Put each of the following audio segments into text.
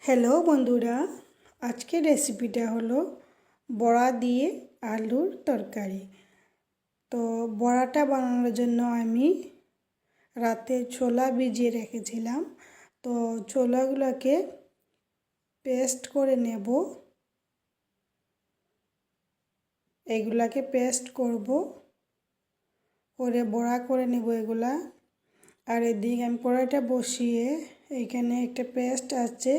Hello বন্ধুরা, আজকের রেসিপিটা হলো বড়া দিয়ে আলুর তরকারি। তো বড়াটা বানানোর জন্য আমি রাতে ছোলা ভিজিয়ে রেখেছিলাম। তো ছোলাগুলোকে পেস্ট করে নেব, এগুলাকে পেস্ট করব, করে বড়া করে নেব এগুলা। আর এদিকে আমি কড়াইটা বসিয়ে এখানে একটা পেস্ট আছে,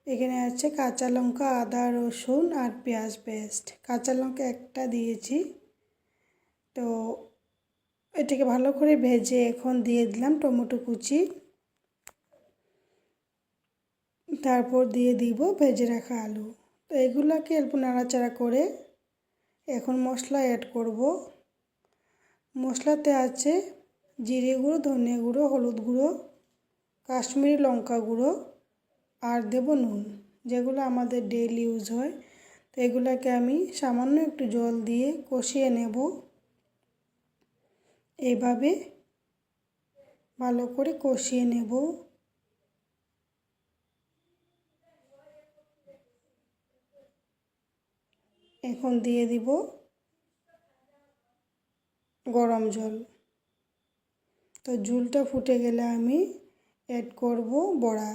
এখানে আছে কাঁচা লঙ্কা, আদা, রসুন আর পেঁয়াজ পেস্ট। কাঁচা লঙ্কা একটা দিয়েছি। তো এটাকে ভালো করে ভেজে এখন দিয়ে দিলাম টমেটো কুচি, তারপর দিয়ে দিব ভেজে রাখা আলু। তো এগুলোকে অল্প নাড়াচাড়া করে এখন মশলা অ্যাড করব। মশলাতে আছে জিরে গুঁড়ো, ধনে গুঁড়ো, হলুদ গুঁড়ো, কাশ্মীরি লঙ্কা গুঁড়ো আর দেব নুন, যেগুলো আমাদের ডেইলি ইউজ হয়। তো এগুলোকে আমি সামান্য একটু জল দিয়ে কষিয়ে নেব। এইভাবে ভালো করে কষিয়ে নেব। এখন দিয়ে দিব গরম জল। তো ঝোলটা ফুটে গেলে আমি অ্যাড করব বড়া।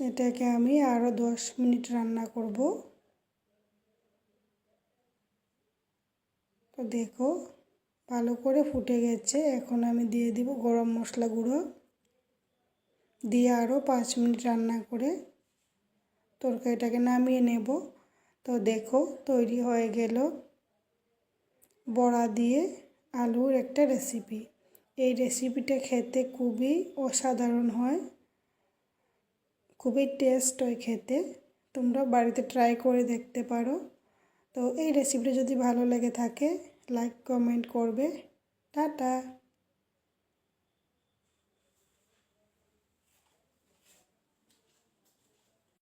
এটাকে আমি আরও 10 মিনিট রান্না করব। তো দেখো ভালো করে ফুটে গেছে। এখন আমি দিয়ে দিব গরম মশলা গুঁড়ো, দিয়ে আরও 5 মিনিট রান্না করে তরকারিটাকে নামিয়ে নেব। তো দেখো তৈরি হয়ে গেল বড়া দিয়ে আলুর একটা রেসিপি। এই রেসিপিটা খেতে খুবই অসাধারণ হয়, খুবই টেস্ট হয় খেতে। তোমরা বাড়িতে ট্রাই করে দেখতে পারো। তো এই রেসিপিটা যদি ভালো লেগে থাকে লাইক কমেন্ট করবে। টাটা।